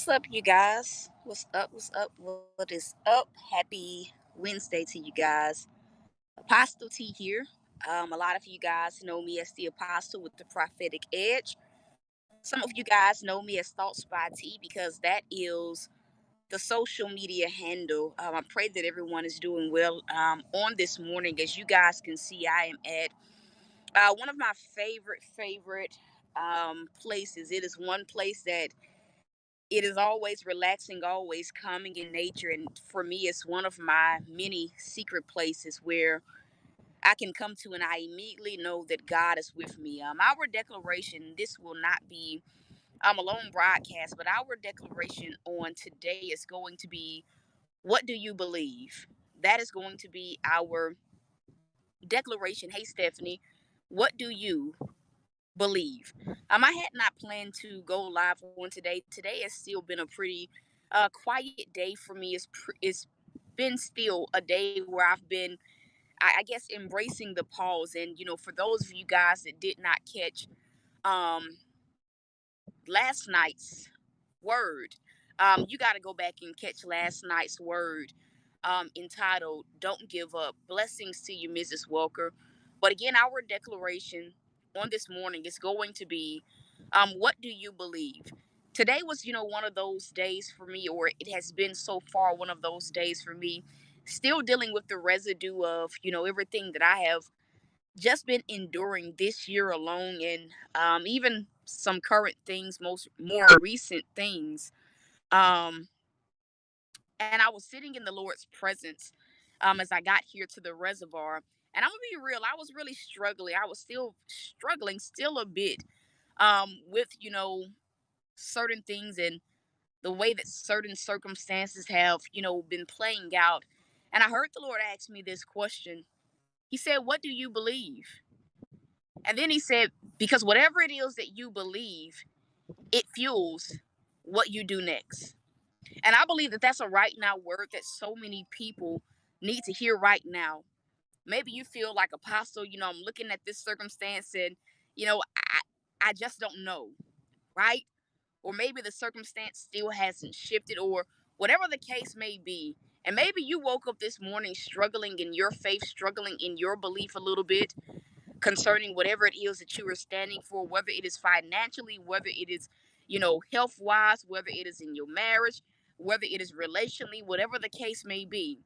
What's up, you guys? What's up? What's up? What is up? Happy Wednesday to you guys. Apostle T here. A lot of you guys know me as the Apostle with the prophetic edge. Some of you guys know me as Thoughts by T because that is the social media handle. I pray that everyone is doing well on this morning. As you guys can see, I am at one of my favorite places. It is one place that it is always relaxing, always calming in nature. And for me, it's one of my many secret places where I can come to and I immediately know that God is with me. Our declaration, this will not be a lone broadcast, but our declaration on today is going to be, what do you believe? That is going to be our declaration. Hey, Stephanie, what do you believe? I had not planned to go live on today. Today has still been a pretty quiet day for me. It's been still a day where I've been, I guess, embracing the pause. And for those of you guys that did not catch um, last night's word, you got to go back and catch last night's word entitled "Don't Give Up." Blessings to you, Mrs. Walker. But again, our declaration on this morning is going to be, what do you believe? Today was, one of those days for me, or it has been so far one of those days for me, still dealing with the residue of, everything that I have just been enduring this year alone, and even some current things, most more recent things. Um, and I was sitting in the Lord's presence as I got here to the reservoir. And I'm gonna be real, I was really struggling. I was still struggling, still a bit, with certain things and the way that certain circumstances have been playing out. And I heard the Lord ask me this question. He said, "What do you believe?" And then he said, "Because whatever it is that you believe, it fuels what you do next." And I believe that that's a right now word that so many people need to hear right now. Maybe you feel like, Apostle, I'm looking at this circumstance and, I just don't know, right? Or maybe the circumstance still hasn't shifted, or whatever the case may be. And maybe you woke up this morning struggling in your faith, struggling in your belief a little bit concerning whatever it is that you are standing for, whether it is financially, whether it is, health wise, whether it is in your marriage, whether it is relationally, whatever the case may be.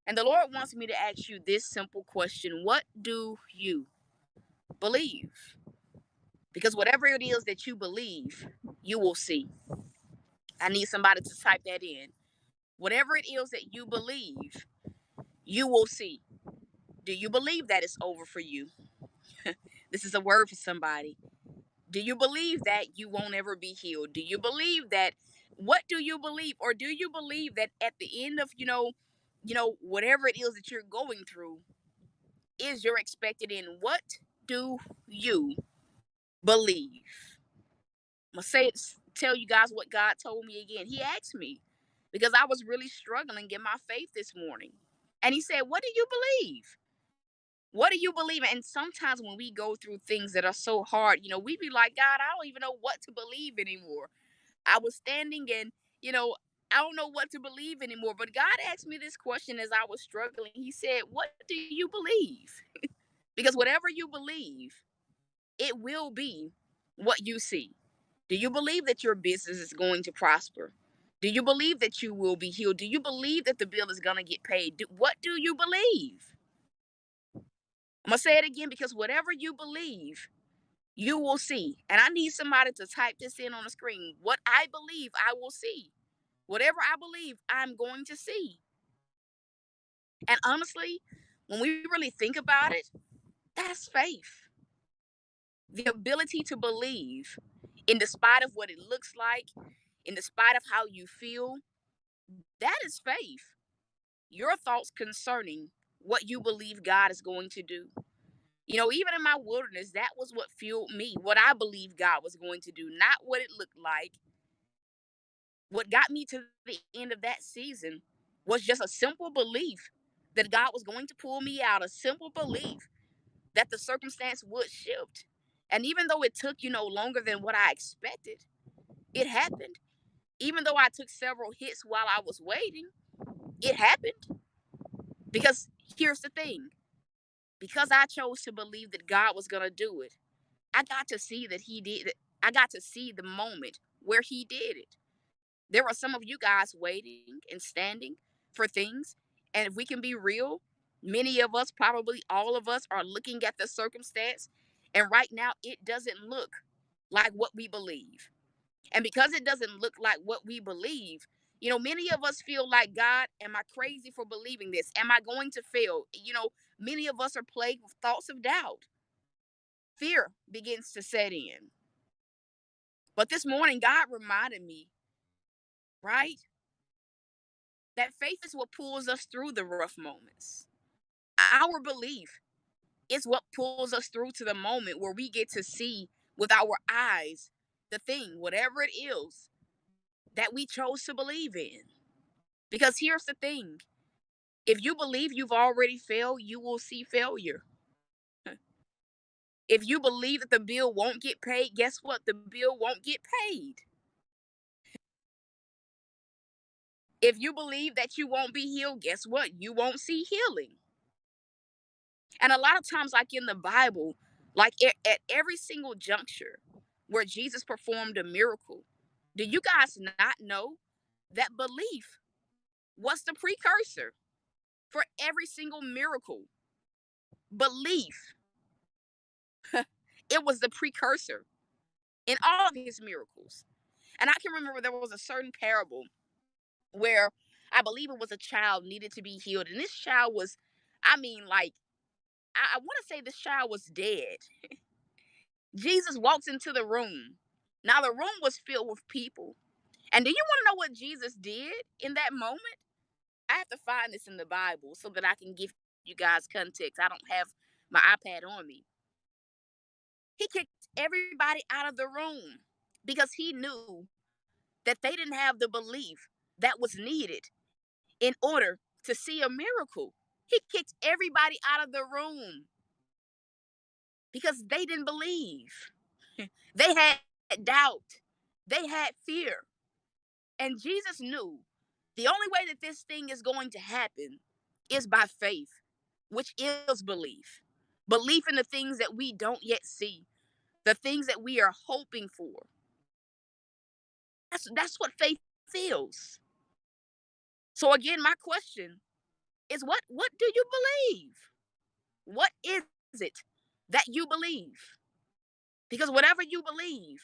And the Lord wants me to ask you this simple question: what do you believe? Because whatever it is that you believe, you will see. I need somebody to type that in. Whatever it is that you believe, you will see. Do you believe that it's over for you? This is a word for somebody. Do you believe that you won't ever be healed? Do you believe that? What do you believe? Or do you believe that at the end of, whatever it is that you're going through is your expected end? What do you believe? I'm gonna tell you guys what God told me again. He asked me because I was really struggling in my faith this morning. And he said, "What do you believe? What do you believe?" And sometimes when we go through things that are so hard, we be like, "God, I don't even know what to believe anymore." I was standing and, I don't know what to believe anymore. But God asked me this question as I was struggling. He said, "What do you believe?" Because whatever you believe, it will be what you see. Do you believe that your business is going to prosper? Do you believe that you will be healed? Do you believe that the bill is going to get paid? What do you believe? I'm going to say it again, because whatever you believe, you will see. And I need somebody to type this in on the screen. What I believe, I will see. Whatever I believe, I'm going to see. And honestly, when we really think about it, that's faith. The ability to believe in the spite of what it looks like, in the spite of how you feel, that is faith. Your thoughts concerning what you believe God is going to do. Even in my wilderness, that was what fueled me, what I believed God was going to do, not what it looked like. What got me to the end of that season was just a simple belief that God was going to pull me out, a simple belief that the circumstance would shift. And even though it took, longer than what I expected, it happened. Even though I took several hits while I was waiting, it happened. Because here's the thing, because I chose to believe that God was going to do it, I got to see that He did it. I got to see the moment where He did it. There are some of you guys waiting and standing for things. And if we can be real, many of us, probably all of us, are looking at the circumstance. And right now, it doesn't look like what we believe. And because it doesn't look like what we believe, many of us feel like, God, am I crazy for believing this? Am I going to fail? Many of us are plagued with thoughts of doubt. Fear begins to set in. But this morning, God reminded me, right, that faith is what pulls us through the rough moments. Our belief is what pulls us through to the moment where we get to see with our eyes the thing, whatever it is that we chose to believe in. Because here's the thing, if you believe you've already failed, you will see failure. If you believe that the bill won't get paid, guess what? The bill won't get paid. If you believe that you won't be healed, guess what? You won't see healing. And a lot of times, like in the Bible, like at every single juncture where Jesus performed a miracle, do you guys not know that belief was the precursor for every single miracle? Belief, it was the precursor in all of his miracles. And I can remember there was a certain parable where I believe it was a child needed to be healed. And this child was, I mean, like, I want to say this child was dead. Jesus walks into the room. Now, the room was filled with people. And do you want to know what Jesus did in that moment? I have to find this in the Bible so that I can give you guys context. I don't have my iPad on me. He kicked everybody out of the room because he knew that they didn't have the belief that was needed in order to see a miracle. He kicked everybody out of the room because they didn't believe. They had doubt, they had fear. And Jesus knew the only way that this thing is going to happen is by faith, which is belief. Belief in the things that we don't yet see, the things that we are hoping for. That's what faith feels. So again, my question is what do you believe? What is it that you believe? Because whatever you believe,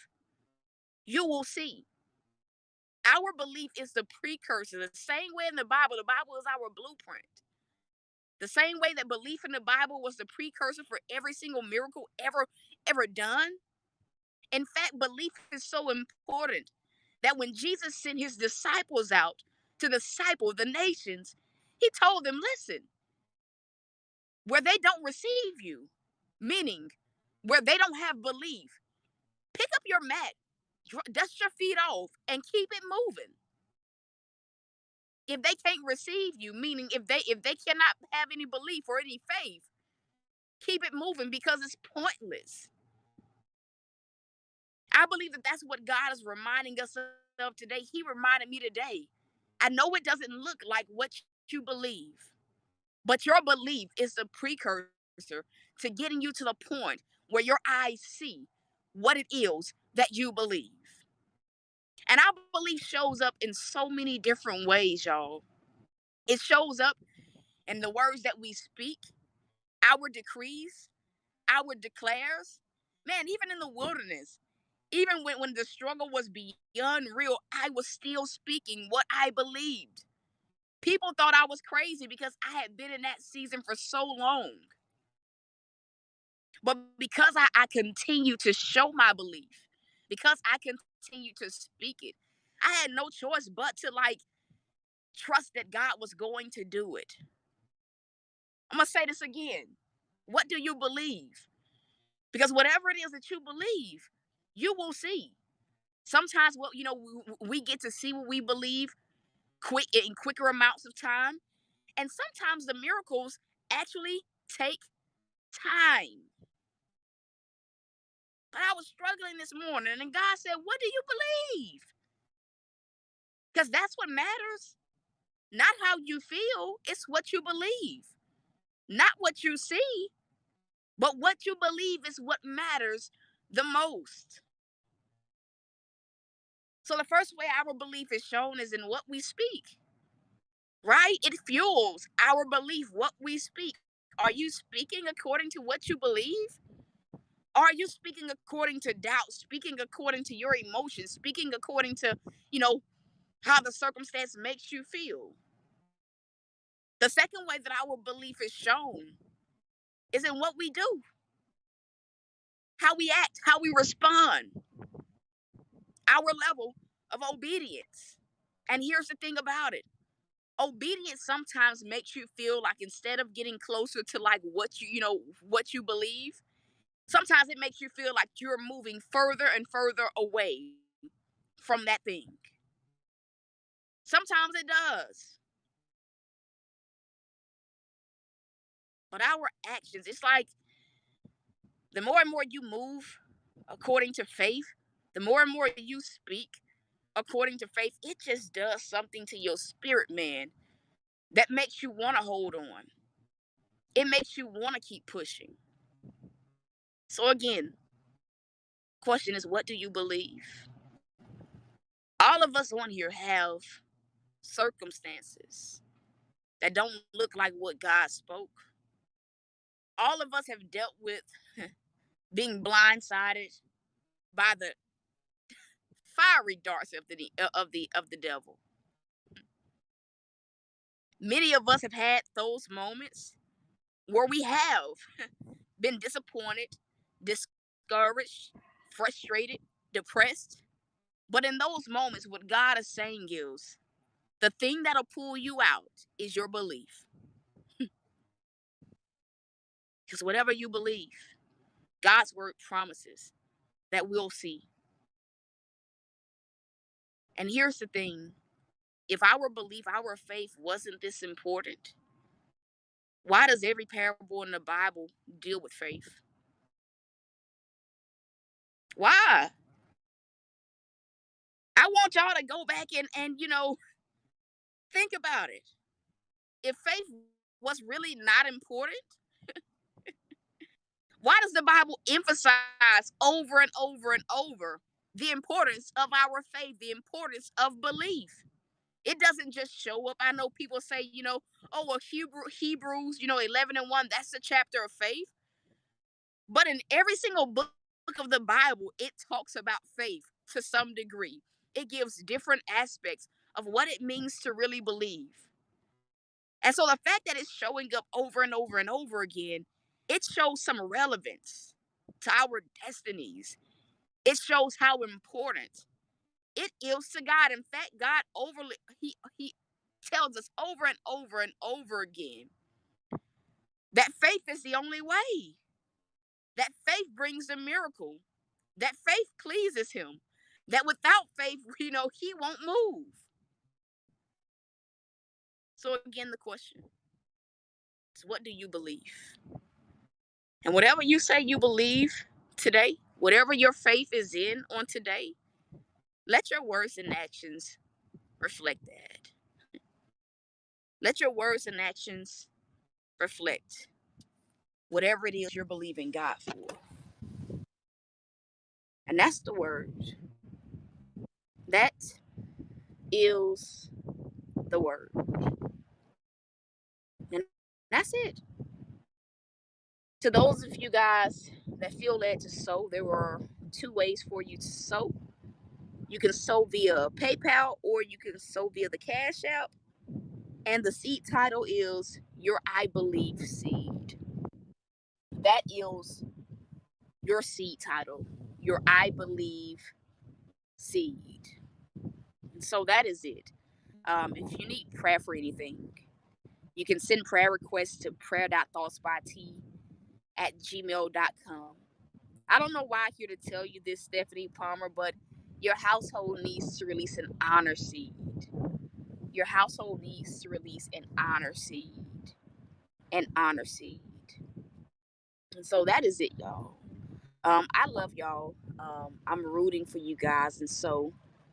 you will see. Our belief is the precursor. The same way in the Bible is our blueprint. The same way that belief in the Bible was the precursor for every single miracle ever done. In fact, belief is so important that when Jesus sent his disciples out to disciple the nations, he told them, listen, where they don't receive you, meaning where they don't have belief, pick up your mat, dust your feet off, and keep it moving. If they can't receive you, meaning if they cannot have any belief or any faith, keep it moving because it's pointless. I believe that that's what God is reminding us of today. He reminded me today. I know it doesn't look like what you believe, but your belief is the precursor to getting you to the point where your eyes see what it is that you believe. And our belief shows up in so many different ways, y'all. It shows up in the words that we speak, our decrees, our declares. Man, even in the wilderness, even when the struggle was beyond real, I was still speaking what I believed. People thought I was crazy because I had been in that season for so long. But because I continue to show my belief, because I continue to speak it, I had no choice but to trust that God was going to do it. I'm going to say this again. What do you believe? Because whatever it is that you believe, you will see. Sometimes we get to see what we believe quick in quicker amounts of time, and sometimes the miracles actually take time. But I was struggling this morning, and God said, what do you believe? Because that's what matters. Not how you feel, it's what you believe. Not what you see, but what you believe is what matters the most. So the first way our belief is shown is in what we speak, right? It fuels our belief, what we speak. Are you speaking according to what you believe? Are you speaking according to doubt, speaking according to your emotions, speaking according to, you know, how the circumstance makes you feel? The second way that our belief is shown is in what we do, how we act, how we respond, our level of obedience. And here's the thing about it: obedience sometimes makes you feel like instead of getting closer to like what you believe, sometimes it makes you feel like you're moving further and further away from that thing. Sometimes it does. But our actions, it's like the more and more you move according to faith, the more and more you speak according to faith, it just does something to your spirit, man, that makes you want to hold on. It makes you want to keep pushing. So again, question is, what do you believe? All of us on here have circumstances that don't look like what God spoke. All of us have dealt with being blindsided by the fiery darts of the devil. Many of us have had those moments where we have been disappointed, discouraged, frustrated, depressed. But in those moments, what God is saying is the thing that'll pull you out is your belief. Because whatever you believe, God's word promises that we'll see. And here's the thing: if our belief, our faith wasn't this important, why does every parable in the Bible deal with faith? Why? I want y'all to go back and think about it. If faith was really not important, why does the Bible emphasize over and over and over the importance of our faith, the importance of belief? It doesn't just show up. I know people say, oh, well, Hebrews, 11:1, that's the chapter of faith. But in every single book of the Bible, it talks about faith to some degree. It gives different aspects of what it means to really believe. And so the fact that it's showing up over and over and over again, it shows some relevance to our destinies. It shows how important it is to God. In fact, God overly he tells us over and over and over again that faith is the only way. That faith brings a miracle. That faith pleases him. That without faith, he won't move. So again, the question is, what do you believe? And whatever you say you believe today, whatever your faith is in on today, let your words and actions reflect that. Let your words and actions reflect whatever it is you're believing God for. And that's the word. That is the word. And that's it. To those of you guys that feel led to sow, there were two ways for you to sow. You can sow via PayPal or you can sow via the Cash App. And the seed title is Your I Believe Seed. That is your seed title, Your I Believe Seed. And so that is it. If you need prayer for anything, you can send prayer requests to prayer.thoughtsbyt@gmail.com. I don't know why I'm here to tell you this, Stephanie Palmer, but your household needs to release an honor seed. Your household needs to release an honor seed. An honor seed. And so that is it, y'all. I love y'all. I'm rooting for you guys. And so